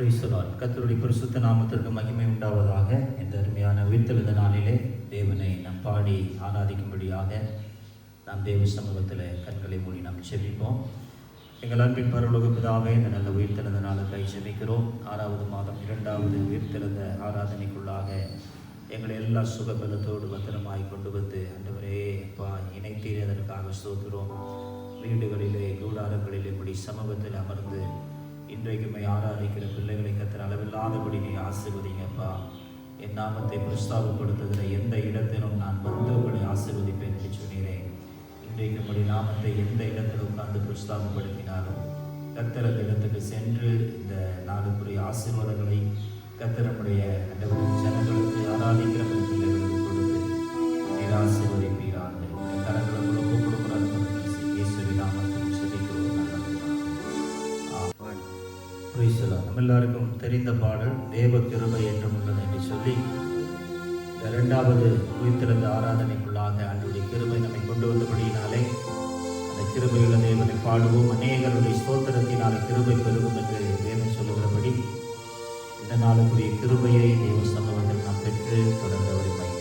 கர்த்தருடைய பரிசுத்த நாமத்திற்கு மகிமை உண்டாவதாக. இந்த அருமையான உயிர்த்தெழுந்த நாளிலே தேவனை நாம் பாடி ஆராதிக்கும்படியாக நாம் தேவ சமூகத்தில் கண்களை மூடி நாம் செபிப்போம். எங்கள் அன்பின் பரலோக பிதாவே, இந்த நல்ல உயிர்த்தெழுந்த நாளுக்காய் செபிக்கிறோம். 6வது மாதம் 2வது உயிர்த்தெழுந்த ஆராதனைக்குள்ளாக எங்களை எல்லா சுகபலத்தோடு பத்திரமாய் கொண்டு வந்து ஆண்டவரே அப்பா இணைத்தீர், அதற்காக ஸ்தோத்திரம். வீடுகளிலே கூடாரங்களிலே இப்படி சமூகத்தில் அமர்ந்து இன்றைக்குமே ஆராதிக்கிற பிள்ளைகளை கர்த்தர் அளவில்லாதபடி நீ ஆசீர்வதிங்கப்பா. என் நாமத்தை பிரஸ்தாபப்படுத்துகிற எந்த இடத்திலும் நான் வந்து உங்களை ஆசீர்வதிப்பேன் என்று சொன்னீரேன். இன்றைக்கு நம்முடைய நாமத்தை எந்த இடத்தில் உட்கார்ந்து பிரஸ்தாபப்படுத்தினாலும் கர்த்தர் அந்த இடத்துக்கு சென்று இந்த நாளுக்குரிய ஆசீர்வாதங்களை கர்த்தர் நம்முடைய ஜனங்களுக்கு ஆராதிக்கிற பிள்ளைகளுக்கு கொடுத்து நீர் ஆசீர்வதிப்பீராக. கரங்களை ஒப்பு கொடுக்கிறார் இயேசுவின் நாமத்தில் செபிக்கிறோம். நம்ம எல்லாருக்கும் தெரிந்த பாடல் தேவ கிருபை என்றும் உள்ளது என்று சொல்லி 2வது உயிர்த்தெழுந்த ஆராதனைக்குள்ளாக ஆண்டவருடைய கிருபை நம்மை கொண்டு வந்தபடியினாலே அந்த கிருபையுள்ள தேவனை பாடுவோம். அநேகருடைய ஸ்தோத்திரத்தினாலே கிருபை பெருகும் என்று தேவன் சொல்லுகிறபடி இந்த நாளுக்குரிய கிருபையை தேவ சமூகத்தில் நாம் பெற்று தொடர்ந்து அவரை பயன்படுத்தும்.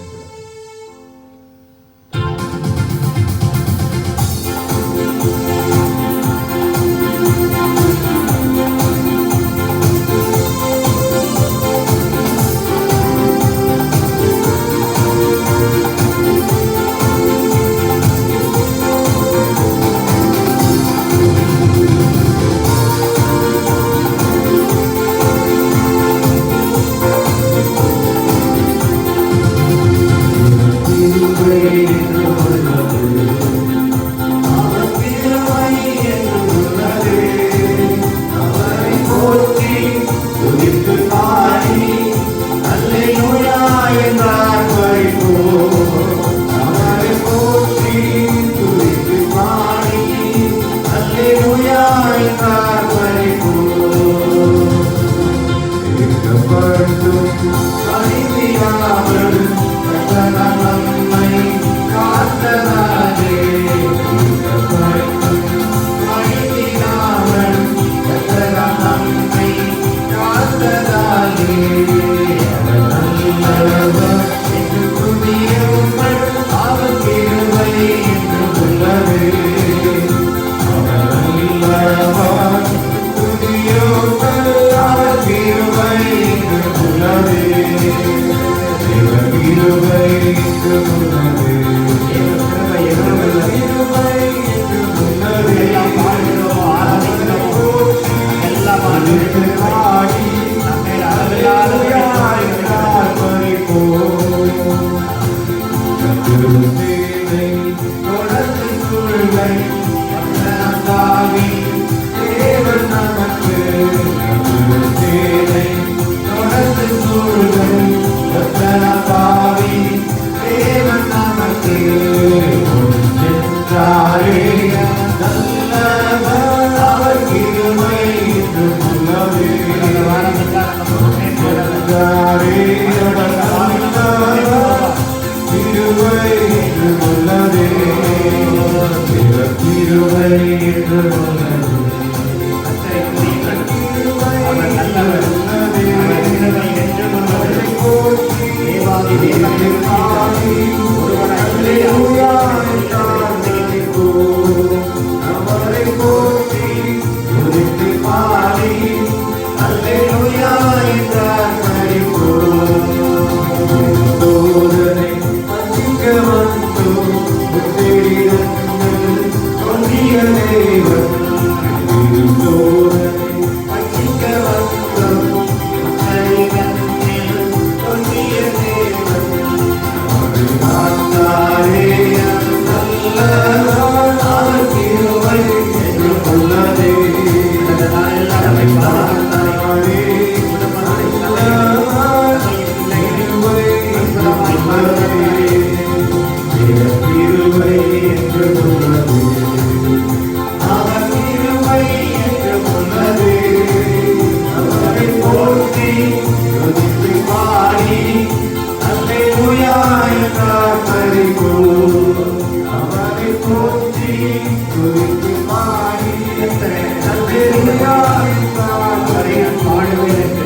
பாடுவேன்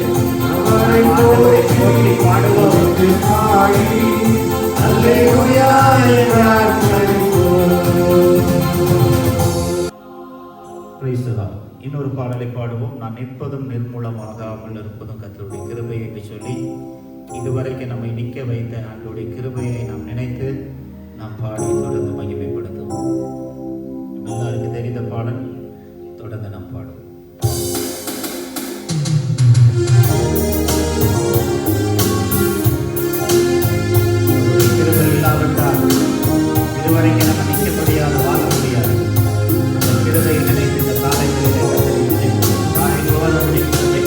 பாடுவோம். நான் நிற்பதும் நிர்மூலமாகாமல் இருப்பதும் கர்த்தருடைய கிருபை என்று சொல்லி இதுவரைக்கும் நம்மை நிற்க வைத்த ஆண்டவருடைய கிருபையை நாம் நினைத்து நாம் பாடி தொடர்ந்து மகிமைப்படுத்துவோம். எல்லாருக்கும் தெரிந்த பாடல் தொடர்ந்து நாம் பாடுவோம். கிருபை இல்லாவிட்டால் இதுவரைக்கும் நம்ம நிற்க முடியாது, வாழ முடியாது. அந்த கிருபையை நினைத்து இந்த காலைகளிலே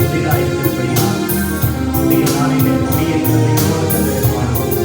புதிதாயிருக்கிறபடியால் புதிய நாளிலே புதிய கிருபையோடு தந்தை பாடுவோம்.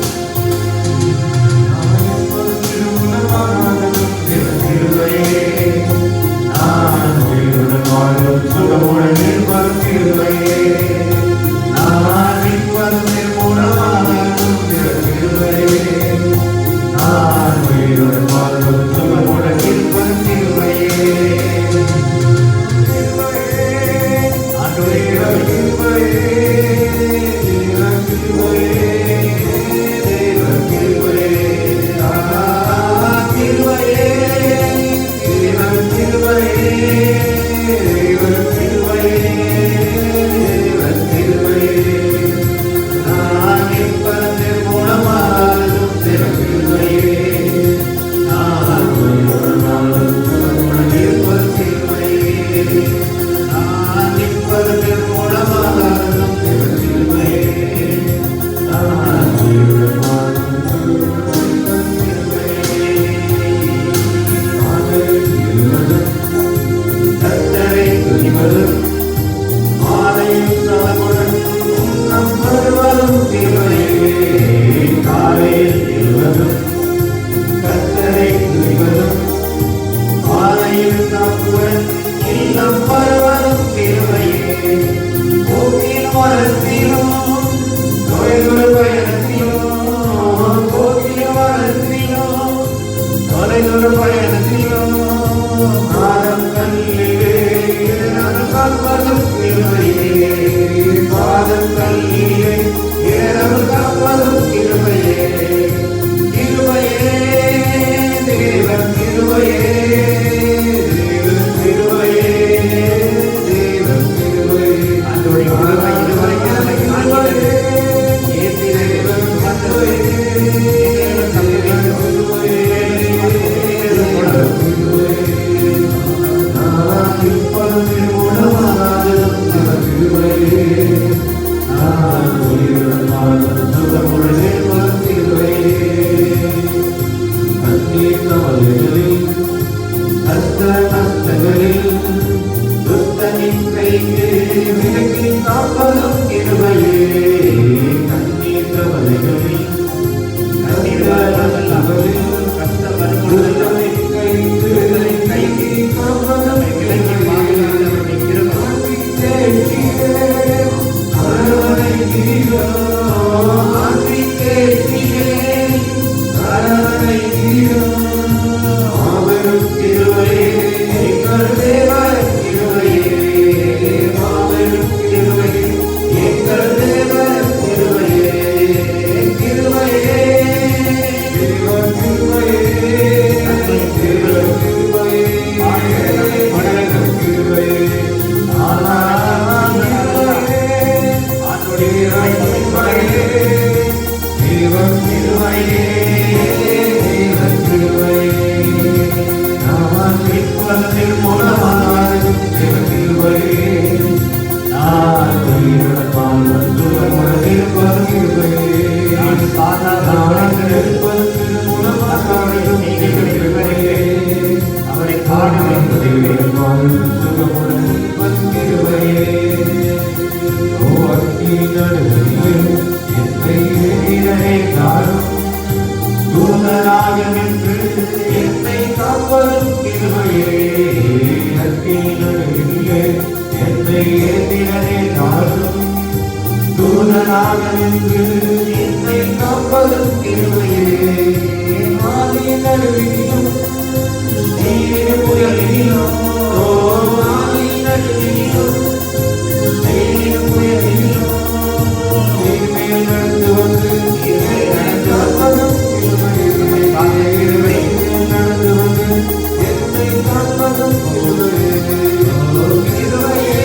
கிருபையே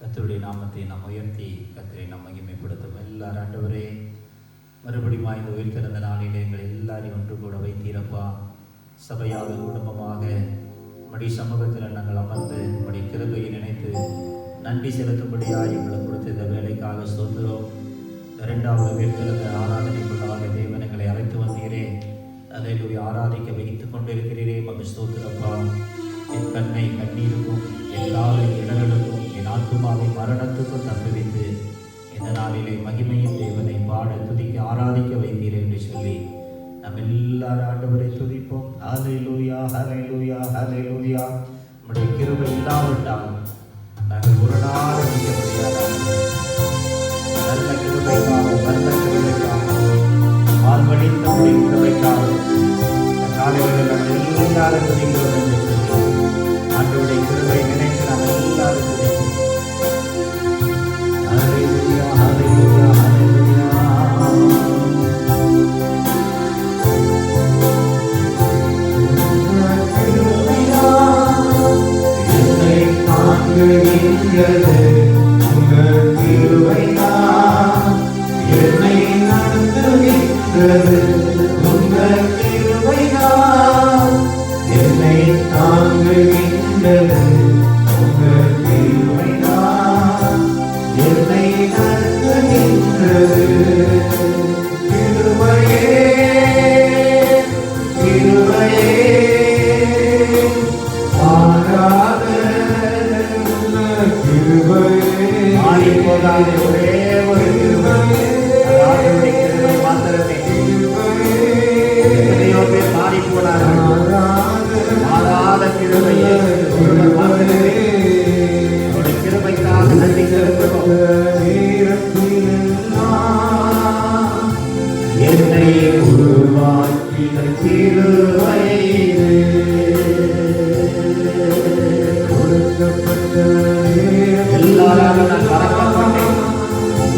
கர்த்தருடைய நாமத்தை நாம் உயர்த்தி கர்த்தரை நாம் மகிமைப்படுத்தும். எல்லாரும் ஆண்டவரே, மறுபடியும் இந்த உயிர்த்தெழுந்த நாளிலே எங்கள் எல்லாரையும் ஒன்று கூட வைத்தீரப்பா. சபையாக குடும்பமாக மடி சமூகத்தில் நாங்கள் அமர்ந்து மடி கிருபையை நினைத்து நன்றி செலுத்தும்படியாக எங்களை கொடுத்த இந்த வேலைக்காக ஸ்தோத்திரம். இரண்டாவது உயிர்த்தெழுந்த ஆராதனைக்குள்ளாக தேவன் எங்களை அழைத்து வந்தீரே, அதை ஆராதிக்க வைத்துக் கொண்டிருக்கிறீரே, மக ஸ்தோத்திரப்பா. என் கண்ணை கண்ணீருக்கும் என் காலை இடர்களுக்கும் என் ஆத்துமாவை மரணத்துக்கும் தப்புவித்து இந்த நாளிலே மகிமையின் தேவனை பாட துதிக்க ஆராதிக்க வைத்தீரே என்று சொல்லி நம்ம எல்லாரும் ஆண்டவரை துதிப்போம். ஹல்லேலூயா, ஹல்லேலூயா, ஹல்லேலூயா. நம்முடைய கிருபை இல்லாவிட்டால் நாங்கள் ஒரு நாள் நிற்க முடியாத நல்ல கிருபைக்காக, நல்ல கிருபைக்காக, ஆர்வடித்த கிருபைக்காக காலையில் நாங்கள் எல்லாரும் துதிக்கிறோம் என்று சொல்லி ஆண்டவருடைய கிருபை நினைத்து நாங்கள் எல்லாரும் துதிப்போம். ஹல்லேலூயா, ஹல்லேலூயா, ஹல்லேலூயா. என்னை தாங்குகின்றது உங்கள் கிருபைதான், என்னை நடத்துகின்றது உங்கள் கிருபைதான், என்னை தாங்குகின்றது உங்கள் கிருபைதான், என்னை நடத்துகின்றது. கிருபையே, கிருபையே, மாறாத கிருபையே, மாறி போகாத ஒரே ஒரு கிருபையே, அவருடைய கிருபை மாத்திரமே. எத்தனையோ பேர் மாறி போனார்கள், மாறாத கிருபையே மாத்திரமே. அவருடைய கிருபைக்காக நன்றி செலுத்துகிறோம். என்னை உருவாக்கின கிருபையே, எல்லாராலும் நான் மறக்கப்பட்டேன்,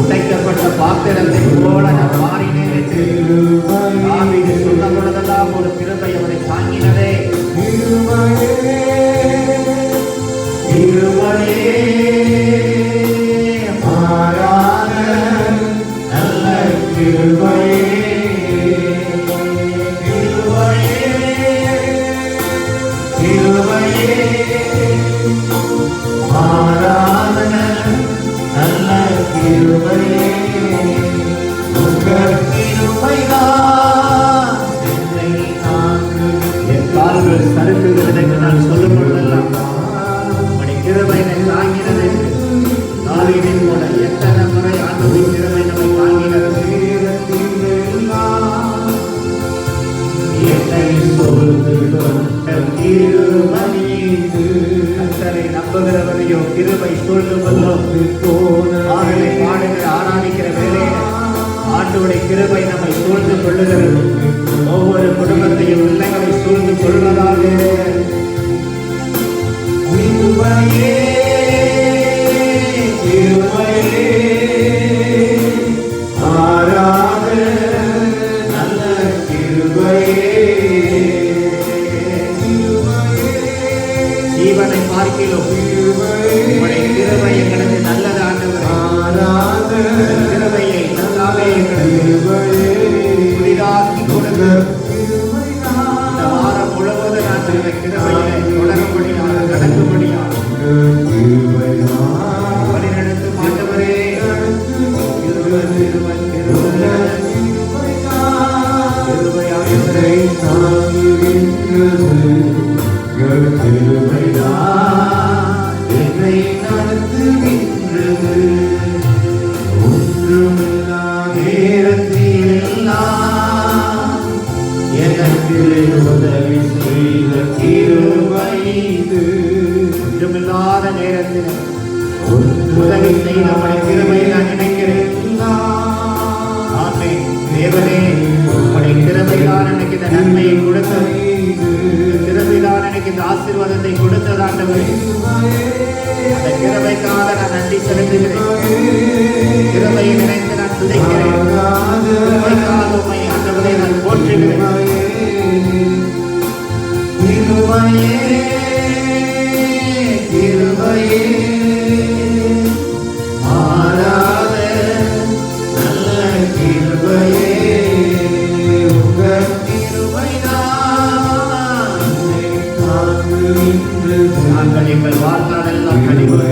உடைக்கப்பட்ட பாத்திரத்தை போல நான் மாறினேன் என்று தாவீது சொன்ன பொழுதெல்லாம் ஒரு கிருபை அவனை தாங்கினதே. கிருபையே, கிருபையே, மாறாத நல்ல கிருபையே, கிருபையே, கிருபையே, மாறாத நல்ல கிருபையே, உங்கள் கிருபைதான் என்னை தாங்குகிறது. என் கால்கள் சறுக்குகிறது என்று நான் சொல்லும் பொழுதெல்லாம் உம்முடைய கிருபை என்னை தாங்கினது என்று தாவீதின் போல எத்தனை முறை ஆண்டவரின் கிருபை நம்மை தாங்கினது. என்னை சூழ்ந்து கொண்ட கிருபை, கர்த்தரை நம்புகிறவரையோ கிருபை சூழ்ந்து கொள்ளும். ஆகவே பாடுகிற ஆராதிக்கிற வேளையில் ஆண்டவருடைய கிருபை நம்மை சூழ்ந்து கொள்ளுகிறது. ஒவ்வொரு குடும்பத்தையும் பிள்ளைகளை சூழ்ந்து கொள்வதாக. கிருபையே, கிருபையே, மாறாத நல்ல கிருபையே, ஜீவனை பார்க்கிறோம் உம்முடைய கிருபை எங்களுக்கு நல்லது ஆண்டவரே. கிருபையை நல்லாவே எங்களுக்கு புதிதாக்கி கொடுங்க. இந்த வாரம் முழுவதும் நான் கிருபையை தொடரும்படியாக நடக்கும்படியாக வழிநடத்தும் ஆண்டவரே. கிருபை, கிருபை, கிருபை, கிருபையானவரே, என்னை நடத்துகின்றது. ஒன்றுமில்லா நேரத்தில் எல்லாம் எனக்கு உதவி செய்த கிருபை இது. ஒன்றுமில்லாத நேரத்தில் உதவி செய்த கிருபையை நான் நினைக்கிறேன். ஆமென். தேவனே, உம்முடைய கிருபைதான் எனக்கு இந்த நன்மையை கொடுத்தது, கிருபைதான் எனக்கு இந்த ஆசீர்வாதத்தை கொடுத்தது ஆண்டவரே. அந்த கிருபைக்காக நான் நன்றி செலுத்துகிறேன். கிருபையை நினைத்து நான் துதிக்கிறேன். கிருபைக்காக உம்மை ஆண்டவரே நான் போற்றுகிறேன். கிருபையே, கிருபையே,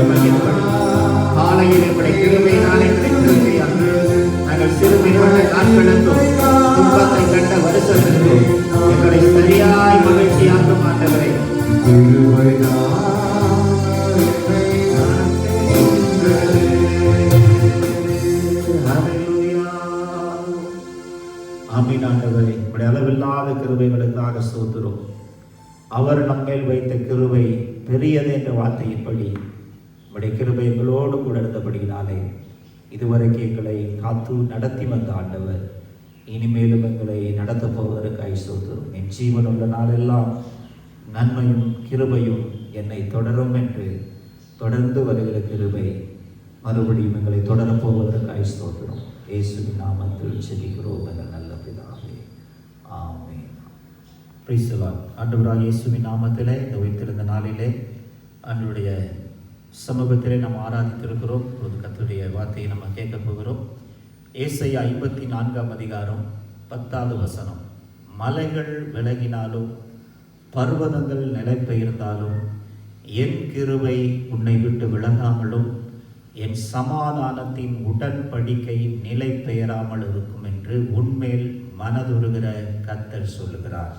மையப்படி காலையில் எங்களுடைய கிருபையினாலே கிடைத்திருக்கை அன்று நாங்கள் சிறுமைப்பட்ட நாட்களுக்கும் துன்பத்தை கண்ட வருஷத்திற்கும் எங்களை சரியாய் மகிழ்ச்சியாக்கும் ஆண்டவரே. ஆமீன் ஆண்டவரே, உடைய அளவில்லாத கிருபைகளுக்காக ஸ்தோத்திரம். அவர் நம்மேல் வைத்த கிருபை பெரியது என்ற வார்த்தையின்படி உடைய கிருபை எங்களோடு கூட இருந்தபடியினாலே இதுவரைக்கும் எங்களை காத்து நடத்தி வந்த ஆண்டவர் இனிமேலும் எங்களை நடத்த போவதற்காக ஸ்தோத்திரம். என் ஜீவனுள்ள நாளெல்லாம் நன்மையும் கிருபையும் என்னை தொடரும் என்று தொடர்ந்து வருகிற கிருபை மறுபடியும் எங்களை தொடரப்போவதற்காக ஸ்தோத்திரம். இயேசுவின் நாமத்தில் ஜெபிக்கிறோம் எங்கள் நல்ல பிதாவே, ஆமென். Price the Lord. ஆண்டவராகிய இயேசுவின் நாமத்திலே இந்த உயிர்த்தெழுந்த நாளிலே ஆண்டவருடைய சமூகத்திலே நாம் ஆராதித்திருக்கிறோம். ஒரு கர்த்தருடைய வார்த்தையை நம்ம கேட்க போகிறோம். ஏசாயா 54ஆம் அதிகாரம் 10வது வசனம். மலைகள் விலகினாலும் பர்வதங்கள் நிலைபெயர்ந்தாலும் என் கிருபை உன்னை விட்டு விலகாமலும் என் சமாதானத்தின் உடன்படிக்கை நிலை பெயராமல் இருக்கும் என்று உன்மேல் மனதுருகிற கர்த்தர் சொல்லுகிறார்.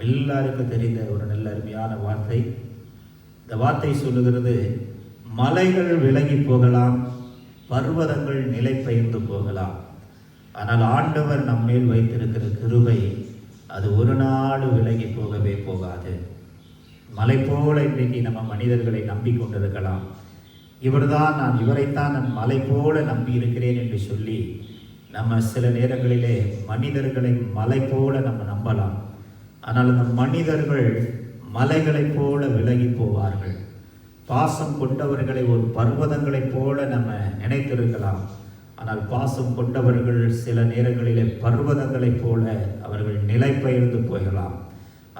எல்லாருக்கும் தெரிந்த ஒரு நல்ல அருமையான வார்த்தை. இந்த வார்த்தை சொல்லுகிறது, மலைகள் விலகி போகலாம், பர்வதங்கள் நிலை பெயர்ந்து போகலாம், ஆனால் ஆண்டவர் நம்மேல் வைத்திருக்கிற கிருபை அது ஒரு நாள் விலகி போகவே போகாது. மலை போல இன்றைக்கு நம்ம மனிதர்களை நம்பிக்கொண்டிருக்கலாம். இவரைத்தான் நான் மலை போல நம்பி இருக்கிறேன் என்று சொல்லி நம்ம சில நேரங்களிலே மனிதர்களை மலை போல நம்ம நம்பலாம். ஆனால் அந்த மனிதர்கள் மலைகளைப் போல விலகி போவார்கள். பாசம் கொண்டவர்களை ஒரு பர்வதங்களைப் போல நம்ம நினைத்திருக்கலாம். ஆனால் பாசம் கொண்டவர்கள் சில நேரங்களிலே பர்வதங்களைப் போல அவர்கள் நிலை பெயர்ந்து போகலாம்.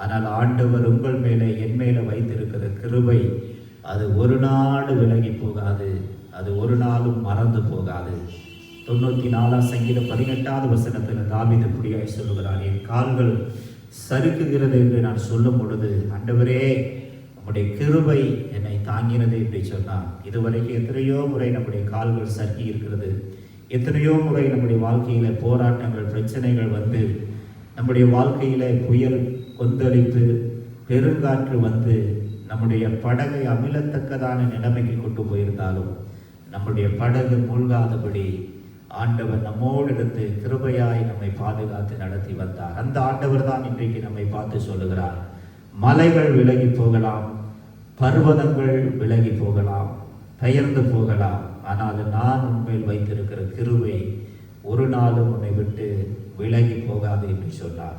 ஆனால் ஆண்டவர் உங்கள் மேலே என் மேலே வைத்திருக்கிற கிருபை அது ஒரு நாள் விலகி போகாது, அது ஒரு நாளும் மறந்து போகாது. 94ஆம் சங்கீதம் 18வது வசனத்தில் தாவீது இப்படியாய் சொல்லுகிறார், என் கால்கள் சறுக்குகிறது என்று நான் சொல்லும் பொழுது ஆண்டவரே நம்முடைய கிருபை என்னை தாங்கினது என்று சொன்னார். இதுவரைக்கும் எத்தனையோ முறை நம்முடைய கால்கள் சறுக்கி இருக்கிறது. எத்தனையோ முறை நம்முடைய வாழ்க்கையில் போராட்டங்கள் பிரச்சனைகள் வந்து நம்முடைய வாழ்க்கையில் புயல் கொந்தளிப்பு பெருங்காற்று வந்து நம்முடைய படகை அமிழத்தக்கதான நிலைமைக்கு கொண்டு போயிருந்தாலும் நம்முடைய படகு மூழ்காதபடி ஆண்டவர் நம்மோடு இருந்து கிருபையாய் நம்மை பாதுகாத்து நடத்தி வந்தார். அந்த ஆண்டவர் தான் இன்றைக்கு நம்மை பார்த்து சொல்லுகிறார், மலைகள் விலகி போகலாம், பர்வதங்கள் விலகி போகலாம், பெயர்ந்து போகலாம், ஆனால் நான் உண்மையில் வைத்திருக்கிற கிருபை ஒரு நாளும் உன்னை விட்டு விலகி போகாது என்று சொன்னார்.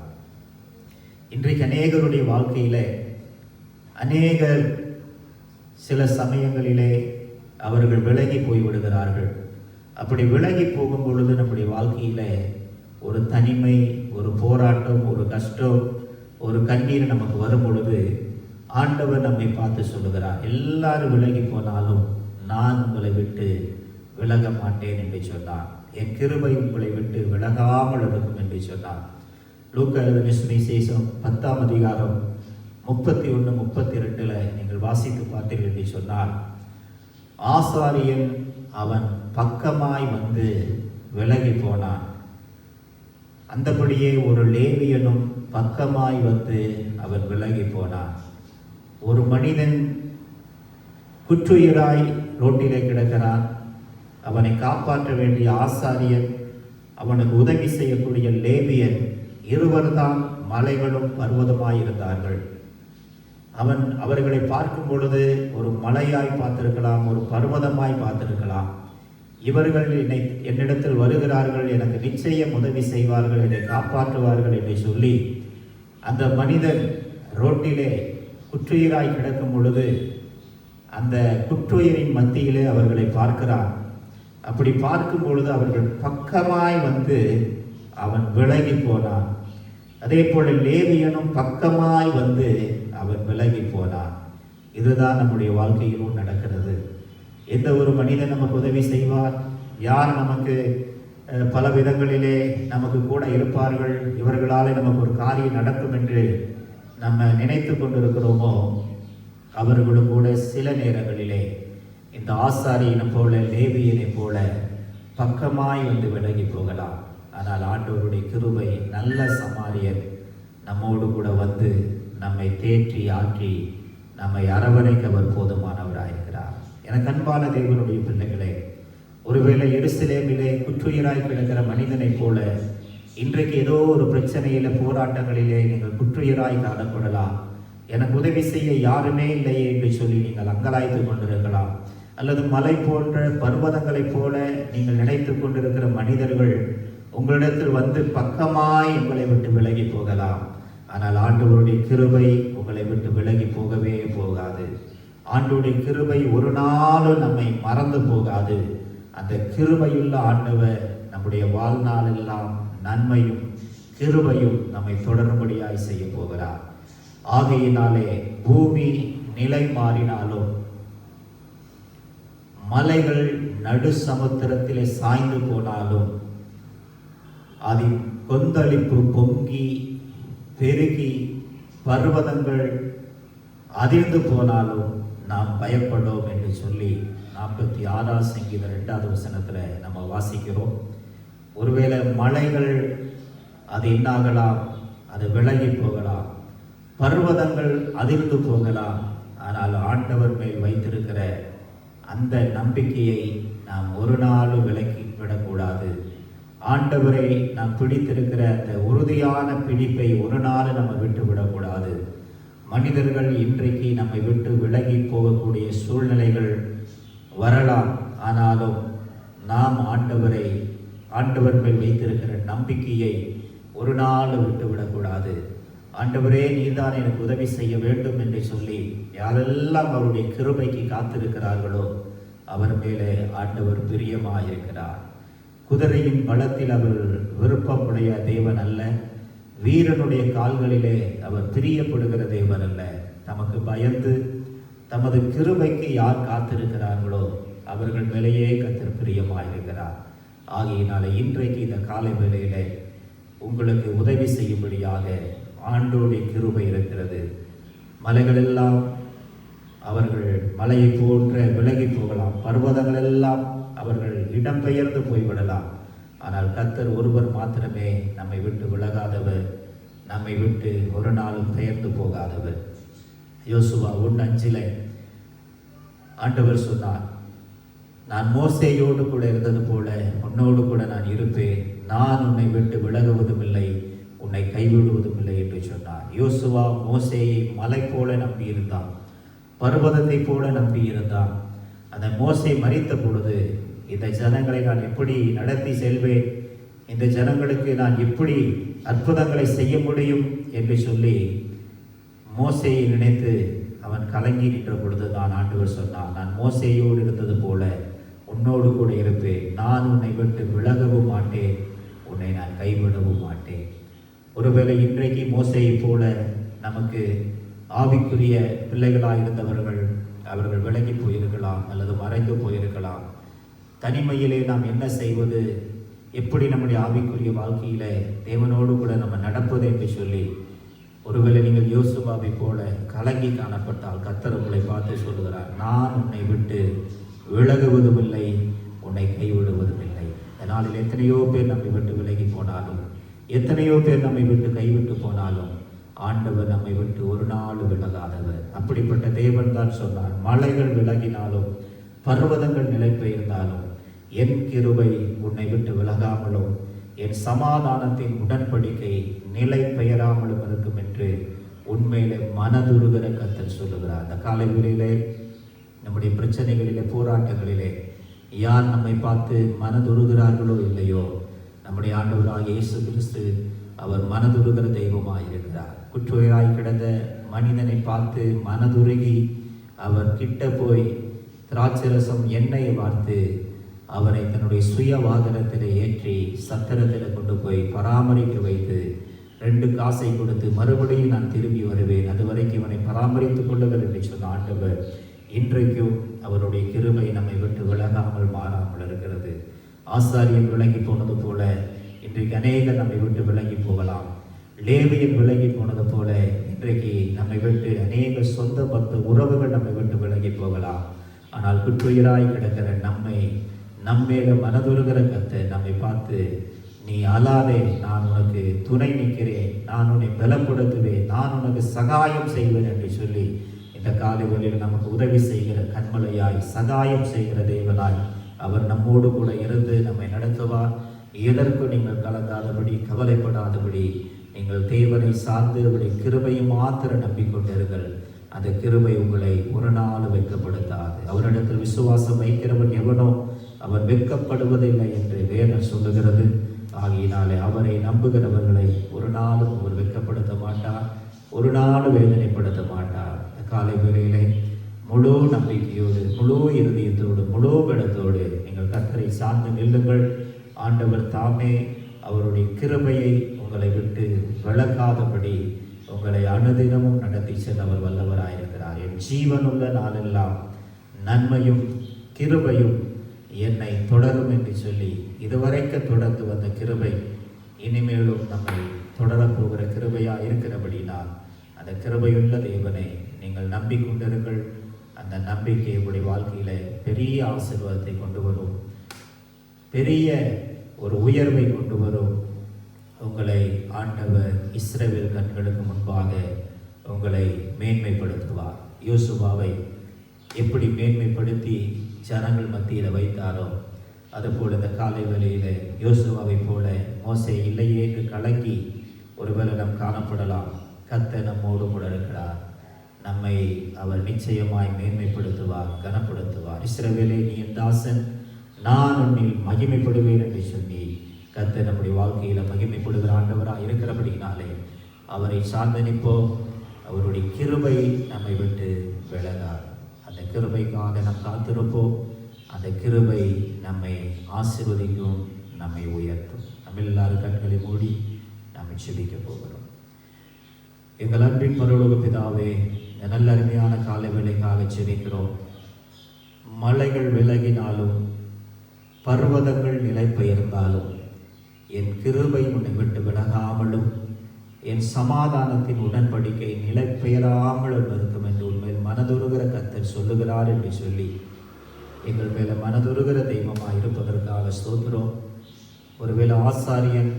இன்றைக்கு அநேகருடைய வாழ்க்கையில அநேகர் சில சமயங்களிலே அவர்கள் விலகி போய்விடுகிறார்கள். அப்படி விலகி போகும் பொழுது நம்முடைய வாழ்க்கையில் ஒரு தனிமை, ஒரு போராட்டம், ஒரு கஷ்டம், ஒரு கண்ணீர் நமக்கு வரும் பொழுது ஆண்டவர் நம்மை பார்த்து சொல்லுகிறார், எல்லாரும் விலகி போனாலும் நான் உங்களை விட்டு விலக மாட்டேன் என்று சொன்னார். என் கிருபை உங்களை விட்டு விலகாமல் இருக்கும் என்று சொன்னார். லூக்கா எழுதின சுவிசேஷம் 10ஆம் அதிகாரம் 31-32 நீங்கள் வாசித்து பார்த்தீர்கள் என்று சொன்னார், ஆசாரியன் அவன் பக்கமாய் வந்து விலகி போனான். அந்தபடியே ஒரு லேவியனும் பக்கமாய் வந்து அவன் விலகி போனான். ஒரு மனிதன் குற்றுயிராய் ரோட்டிலே கிடக்கிறான். அவனை காப்பாற்ற வேண்டிய ஆசாரியன், அவனுக்கு உதவி செய்யக்கூடிய லேவியன், இருவர்தான் மலைகளும் பர்வதமாயிருந்தார்கள். அவர்களை பார்க்கும் பொழுது ஒரு மலையாய் பார்த்திருக்கலாம், ஒரு பர்வதமாய் பார்த்திருக்கலாம். இவர்கள் என்னிடத்தில் வருகிறார்கள், எனக்கு நிச்சயம் உதவி செய்வார்கள், என்னை காப்பாற்றுவார்கள் என்று சொல்லி அந்த மனிதன் ரோட்டிலே குற்றுயிராய் கிடக்கும் பொழுது அந்த குற்றுயிரின் மத்தியிலே அவர்களை பார்க்கிறான். அப்படி பார்க்கும் பொழுது அவர்கள் பக்கமாய் வந்து அவன் விலகி போனான். அதே போல லேவியனும் பக்கமாய் வந்து அவன் விலகி போனான். இதுதான் நம்முடைய வாழ்க்கையிலும் நடக்கிறது. எந்த ஒரு மனிதன் நமக்கு உதவி செய்வார், யார் நமக்கு பல விதங்களிலே நமக்கு கூட இருப்பார்கள், இவர்களால் நமக்கு ஒரு காரியம் நடக்கும் என்று நம்ம நினைத்து கொண்டிருக்கிறோமோ, அவர்களும் கூட சில நேரங்களிலே இந்த ஆசாரியனை போல லேவியனை போல பக்கமாய் வந்து விலகி போகலாம். ஆனால் ஆண்டவருடைய கிருபை, நல்ல சமாரியர் நம்மோடு கூட வந்து நம்மை தேற்றி ஆற்றி நம்மை அரவணைக்க அவர் போதுமானவராயிருக்கிறார். எனக்கு அன்பான தேவனுடைய பிள்ளைகளே, ஒருவேளை எருசலேமிலே குற்றுயிராய் கிடக்கிற மனிதனைப் போல இன்றைக்கு ஏதோ ஒரு பிரச்சனையில, போராட்டங்களிலே நீங்கள் குற்றுயிராய் காணப்படலாம். எனக்கு உதவி செய்ய யாருமே இல்லையே என்று சொல்லி நீங்கள் அங்கலாய்த்து கொண்டிருக்கலாம். அல்லது மலை போன்ற பர்வதங்களைப் போல நீங்கள் நினைத்து கொண்டிருக்கிற மனிதர்கள் உங்களிடத்தில் வந்து பக்கமாய் உங்களை விட்டு விலகி போகலாம். ஆனால் ஆண்டவருடைய கிருபை உங்களை விட்டு விலகி போகவே போகாது. ஆண்டவருடைய கிருபை ஒரு நாளும் நம்மை மறந்து போகாது. அந்த கிருபையுள்ள ஆண்டவர் நம்முடைய வாழ்நாளெல்லாம் நன்மையும் கிருபையும் நம்மை தொடரும்படியாய் செய்ய போகிறார். ஆகையினாலே பூமி நிலை மாறினாலும், மலைகள் நடு சமுத்திரத்திலே சாய்ந்து போனாலும், அதின் கொந்தளிப்பு பொங்கி பெருகி பர்வதங்கள் அதிர்ந்து போனாலும் நாம் பயப்படோம் என்று சொல்லி 46 சங்கீதம் 2வது வசனத்தில் நம்ம வாசிக்கிறோம். ஒருவேளை மலைகள் அது என்னாகலாம், அது விலகி போகலாம், பர்வதங்கள் அதிர்ந்து போகலாம். ஆனால் ஆண்டவர் மேல் வைத்திருக்கிற அந்த நம்பிக்கையை நாம் ஒரு நாளும் விலக்கி விடக்கூடாது. ஆண்டவரை நாம் பிடித்திருக்கிற அந்த உறுதியான பிடிப்பை ஒரு நாள் நம்ம விட்டு விடக்கூடாது. மனிதர்கள் இன்றைக்கு நம்மை விட்டு விலகி போகக்கூடிய சூழ்நிலைகள் வரலாம். ஆனாலும் நாம் ஆண்டவர் மேல் வைத்திருக்கிற நம்பிக்கையை ஒரு நாள் விட்டு விடக்கூடாது. ஆண்டவரே, நீதான் எனக்கு உதவி செய்ய வேண்டும் என்று சொல்லி யாரெல்லாம் அவருடைய கிருபைக்கு காத்திருக்கிறார்களோ அவர் மேலே ஆண்டவர் பிரியமாயிருக்கிறார். குதிரையின் பலத்தில் அவர் விருப்பமுடைய தேவன் அல்ல. வீரனுடைய கால்களிலே அவர் பிரியப்படுகிற தேவன் அல்ல. தமக்கு பயந்து தமது கிருபைக்கு யார் காத்திருக்கிறார்களோ அவர்கள் மேலேயே கர்த்தர் பிரியமாயிருக்கிறார். ஆகையினால இன்றைக்கு இந்த காலை வேளையிலே உங்களுக்கு உதவி செய்யும்படியாக ஆண்டோடைய கிருபை இருக்கிறது. மலைகளெல்லாம் அவர்கள் மலையை போன்ற விலகி போகலாம், பர்வதங்கள் எல்லாம் அவர்கள் இடம்பெயர்ந்து போய்விடலாம். ஆனால் கர்த்தர் ஒருவர் மாத்திரமே நம்மை விட்டு விலகாதவர், நம்மை விட்டு ஒரு நாளும் பெயர்ந்து போகாதவர். யோசுவா 1:5 ஆண்டவர் சொன்னார், நான் மோசேயோடு கூட இருந்தது போல உன்னோடு கூட நான் இருப்பேன், நான் உன்னை விட்டு விலகுவதும் இல்லை, உன்னை கைவிடுவதும் இல்லை என்று சொன்னார். யோசுவா மோசேயை மலை போல நம்பியிருந்தான், பர்வதத்தை போல நம்பியிருந்தான். அந்த மோசே மரித்த பொழுது இந்த ஜனங்களை நான் எப்படி நடத்தி செல்வேன், இந்த ஜனங்களுக்கு நான் எப்படி அற்புதங்களை செய்ய முடியும் என்று சொல்லி மோசேயை நினைத்து அவன் கலங்கி நின்ற பொழுது தான் ஆண்டவர் சொன்னான், நான் மோசேயோடு இருந்தது போல உன்னோடு கூட இருப்பேன், நான் உன்னை விட்டு விலகவும் மாட்டேன், உன்னை நான் கைவிடவும் மாட்டேன். ஒருவேளை இன்றைக்கு மோசேயை போல நமக்கு ஆவிக்குரிய பிள்ளைகளாக இருந்தவர்கள் அவர்கள் விலகி போயிருக்கலாம் அல்லது மறைந்து போயிருக்கலாம். தனிமையிலே நாம் என்ன செய்வது, எப்படி நம்முடைய ஆவிக்குரிய வாழ்க்கையில தேவனோடு கூட நம்ம நடப்பது என்று சொல்லி ஒருவேளை நீங்கள் யோசுவாவை போல கலங்கி காணப்பட்டால் கர்த்தர் உங்களை பார்த்து சொல்லுகிறார், நான் உன்னை விட்டு விலகுவதும் இல்லை, உன்னை கைவிடுவதும் இல்லை. அதனால் எத்தனையோ பேர் நம்மை விட்டு விலகி போனாலும், எத்தனையோ பேர் நம்மை விட்டு கைவிட்டு போனாலும் ஆண்டவர் நம்மை விட்டு ஒரு நாள் விலகாதவர். அப்படிப்பட்ட தேவன் தான் சொன்னார், மலைகள் விலகினாலும் பர்வதங்கள் நிலை பெயர்ந்தாலும் என் கிருபை உன்னை விட்டு விலகாமலும் என் சமாதானத்தின் உடன்படிக்கை நிலை பெயராமலும் இருக்கும் என்று உண்மையிலே மனதுருகிற கர்த்தர் சொல்லுகிறார். அந்த காலை வேளையிலே நம்முடைய பிரச்சனைகளிலே, போராட்டங்களிலே யார் நம்மை பார்த்து மனதுருகிறார்களோ இல்லையோ, நம்முடைய ஆண்டவராகிய இயேசு கிறிஸ்து அவர் மனதுருகிற தெய்வமாயிருக்கிறார். குற்றுயிராய் கிடந்த மனிதனை பார்த்து மனதுருகி அவர் கிட்ட போய் திராட்சரசம் எண்ணெயை வார்த்து அவரை தன்னுடைய சுய வாகனத்தில் ஏற்றி சத்திரத்தில் கொண்டு போய் பராமரிக்க வைத்து 2 காசை கொடுத்து மறுபடியும் நான் திரும்பி வருவேன், அது வரைக்கும் இவனை பராமரித்துக் கொள்ளுங்கள் என்று சொன்ன ஆண்டவர் இன்றைக்கும் அவருடைய கிருபை நம்மை விட்டு விலகாமல் மாறாமல் இருக்கிறது. ஆசாரியன் விலகி போனது போல இன்றைக்கு அநேகர் நம்மை விட்டு விலகி போகலாம். லேவியன் விலகி போனது போல இன்றைக்கு நம்மை விட்டு அநேக சொந்த பக்த உறவுகள் நம்மை விட்டு விலகி போகலாம். ஆனால் குற்றுயிராய் கிடக்கிற நம்மேல மனதுருகிற கர்த்தர் நம்மை பார்த்து, நீ அழாதே, நான் உனக்கு துணை நிற்கிறேன், நான் உன்னை பலப்படுத்துவேன், நான் உனக்கு சகாயம் செய்வேன் என்று சொல்லி இந்த காலை வேளையில் நமக்கு உதவி செய்கிற கண்மலையாய், சகாயம் செய்கிற தேவனாய் அவர் நம்மோடு கூட இருந்து நம்மை நடத்துவார். எதற்கும் நீங்கள் கலங்காதபடி, கவலைப்படாதபடி, நீங்கள் தேவனை சார்ந்து அவருடைய கிருபையை மாத்திரம் நம்பிக்கொண்டிருங்கள். அந்த கிருபை உங்களை ஒரு நாள் வெட்கப்படுத்தாது. அவரிடத்தில் விசுவாசம் வைக்கிறவன் எவனோ அவன் வெட்கப்படுவதில்லை என்று வேதம் சொல்லுகிறது. ஆகியினாலே அவரை நம்புகிறவர்களை ஒரு நாளும் அவர் வெட்கப்படுத்த மாட்டார், ஒரு நாள் வேதனைப்படுத்த மாட்டார். காலை வேளையிலே முழு நம்பிக்கையோடு, முழு இருதயத்தோடு, முழு பலத்தோடு நீங்கள் கர்த்தரை சார்ந்து நில்லுங்கள். ஆண்டவர் தாமே அவருடைய கிருபையை உங்களை விட்டு விலகாதபடி உங்களை அனுதினமும் நடத்தி சென்றவர் வல்லவராயிருக்கிறார். என் ஜீவனுள்ள நாளெல்லாம் நன்மையும் கிருபையும் என்னை தொடரும் என்று சொல்லி இதுவரைக்கும் தொடர்ந்து வந்த கிருபை இனிமேலும் நம்மை தொடரப்போகிற கிருபையாக இருக்கிறபடினால் அந்த கிருபையுள்ள தேவனை நீங்கள் நம்பிக்கொண்டிருங்கள். அந்த நம்பிக்கை உங்களுடைய வாழ்க்கையில பெரிய ஆசீர்வாதத்தை கொண்டு வரும், பெரிய ஒரு உயர்வை கொண்டு வரும். உங்களை ஆண்டவர் இஸ்ரவேல் கண்களுக்கு முன்பாக உங்களை மேன்மைப்படுத்துவார். யோசுவாவை எப்படி மேன்மைப்படுத்தி ஜனங்கள் மத்தியில் வைத்தாரோ அதுபோல் இந்த காலை வேளையில யோசுவாவை போல மோசே இல்லையே என்று கலங்கி ஒருவேளை நாம் காணப்படலாம். கர்த்தர் நம்மோடு கூட இருக்கிறார். நம்மை அவர் நிச்சயமாய் மேன்மைப்படுத்துவார், கனப்படுத்துவார். இஸ்ரவேலே, நீ என் தாசன், நான் உன்னில் மகிமைப்படுவேன் என்று சொல்லி கர்த்தர் நம்முடைய வாழ்க்கையில் மகிமைப்படுகிற ஆண்டவராக இருக்கிறபடினாலே அவரை சார்ந்து நிற்போம். அவருடைய கிருபை நம்மை விட்டு விலகாது. அந்த கிருபைக்காக நாம் காத்திருப்போம். அந்த கிருபை நம்மை ஆசீர்வதிக்கும், நம்மை உயர்த்தும். நம்ம எல்லாரும் கண்களை மூடி நம்மை செபிக்க போகிறோம். எங்கள் அன்பின் பரலோக பிதாவே, நல்ல அருமையான காலை வேளைக்காக செபிக்கிறோம். மலைகள் விலகினாலும் பர்வதங்கள் நிலை பெயர்ந்தாலும் என் கிருபை உன்னை விட்டு விலகாமலும் என் சமாதானத்தின் உடன்படிக்கை நிலை பெயராமலும் இருக்கும் என்று உண்மையில் மனதுருகிற கர்த்தர் சொல்லுகிறார் என்று சொல்லி எங்கள் மேலே மனதுருகிற தெய்வமாக இருப்பதற்காக ஸ்தோத்திரம். ஒருவேளை ஆசாரியன்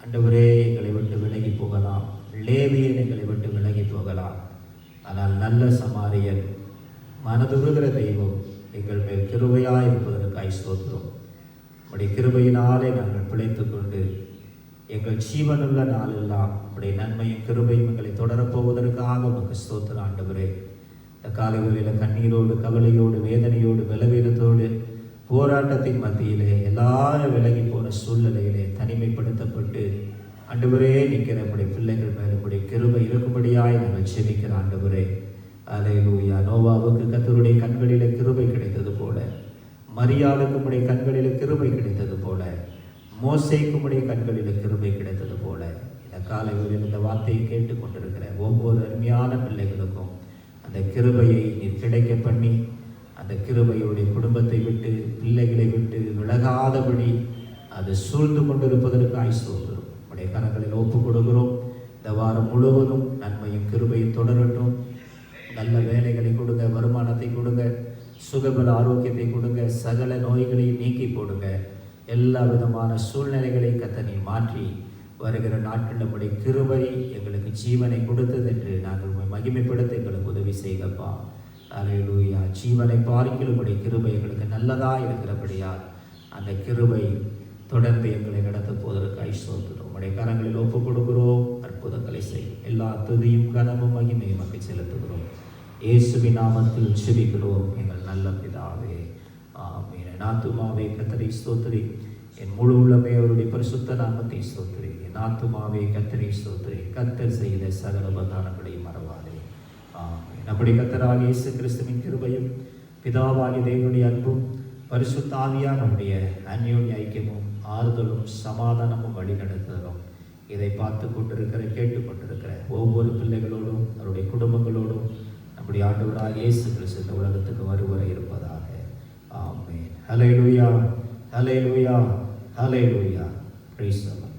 ஆண்டவரே எங்களை விட்டு விலகி போகலாம், லேவியன் எங்களை விட்டு விலகி போகலாம், ஆனால் நல்ல சமாரியன் மனதுருகிற தெய்வம் எங்கள் மேல் கிருபையாக இருப்பதற்காக ஸ்தோத்திரம். உடைய கிருபையினாலே நாங்கள் பிழைத்துக் கொண்டு எங்கள் ஜீவனுள்ள நாளெல்லாம் உடைய நன்மையும் கிருபையும் எங்களை தொடரப்போவதற்காக உமக்கு ஸ்தோத்திரம் ஆண்டவரே. இந்த காலை வேளையில் கண்ணீரோடு, கவலையோடு, வேதனையோடு, பலவீனத்தோடு, போராட்டத்தின் மத்தியிலே, எல்லாரும் விலகி போன சூழ்நிலையிலே தனிமைப்படுத்தப்பட்டு ஆண்டவரே நிற்கிற நம்முடைய பிள்ளைகள் மேல் நம்முடைய கிருபை இருக்கும்படியாய் நாங்கள் செபிக்கிற ஆண்டவரே. அல்லேலூயா. நோவாவுக்கு கர்த்தருடைய கண்களிலே கிருபை கிடைத்தது போல, மரியாளுக்கு உம்முடைய கண்களிலே கிருபை கிடைத்தது போல, மோசேக்கு உம்முடைய கண்களிலே கிருபை கிடைத்தது போல, இந்த காலை வேளையில் இந்த வார்த்தையை கேட்டுக்கொண்டிருக்கிற ஒவ்வொரு அருமையான பிள்ளைகளுக்கும் அந்த கிருபையை நீர் கிடைக்க பண்ணி, அந்த கிருபையுடைய குடும்பத்தை விட்டு, பிள்ளைகளை விட்டு விலகாதபடி அது சூழ்ந்து கொண்டிருப்பதற்காக ஸ்தோத்திரம். உடைய கரங்களில் ஒப்பு கொடுக்கிறோம். இந்த வாரம் முழுவதும் நன்மையும் கிருபையும் தொடரட்டும். நல்ல வேலைகளை கொடுங்க, வருமானத்தை கொடுங்க, சுகபல ஆரோக்கியத்தை கொடுங்க, சகல நோய்களையும் நீக்கி போடுங்க. எல்லா விதமான சூழ்நிலைகளையும் கர்த்தர் நீர் மாற்றி வருகிற நாட்கள் நம்முடைய கிருபை எங்களுக்கு ஜீவனை கொடுத்தது என்று நாங்கள் மகிமைப்படுத்த எங்களுக்கு உதவி செய்கப்பா. அல்லேலூயா. ஜீவனை பார்க்கிலும் உடைய கிருபை எங்களுக்கு நல்லதாக இருக்கிறபடியால் அந்த கிருபை தொடர்ந்து எங்களை நடத்த போவதற்காக ஸ்தோத்திரம். உடைய கரங்களில் ஒப்பு கொடுக்கிறோம். அற்புதங்களை செய்யும். எல்லா துதியும் கனமும் மகிமையும் மக்கள் செலுத்துகிறோம். இயேசுவின் நாமத்தில் செபிக்கிறோம் எங்கள் நல்ல பிதாவே, ஆமென். என் ஆத்துமாவே கர்த்தரை ஸ்தோத்திரி, என் முழு உள்ளமே அவருடைய பரிசுத்த நாமத்தை ஸ்தோத்திரி. என் ஆத்துமாவே கர்த்தரை ஸ்தோத்திரி, கர்த்தர் செய்த சகல உபகாரங்களையும் மறவாதே. ஆமென். நம்முடைய கர்த்தராகிய இயேசு கிறிஸ்துவின் கிருபையும், பிதாவாகிய தேவனுடைய அன்பும், பரிசுத்த ஆவியானவருடைய அந்யோன்ய ஐக்கியமும், ஆறுதலும், சமாதானமும், வழிநடத்துதலும் இதை பார்த்து கொண்டிருக்கிற, கேட்டுக்கொண்டிருக்கிற ஒவ்வொரு பிள்ளைகளோடும், அவருடைய குடும்பங்களோடும் நம்முடைய ஆண்டவராகிய இயேசு கிறிஸ்து இந்த உலகத்துக்கு வருவரை இருப்பதாக. Amen. Hallelujah, hallelujah, hallelujah. Praise the Lord.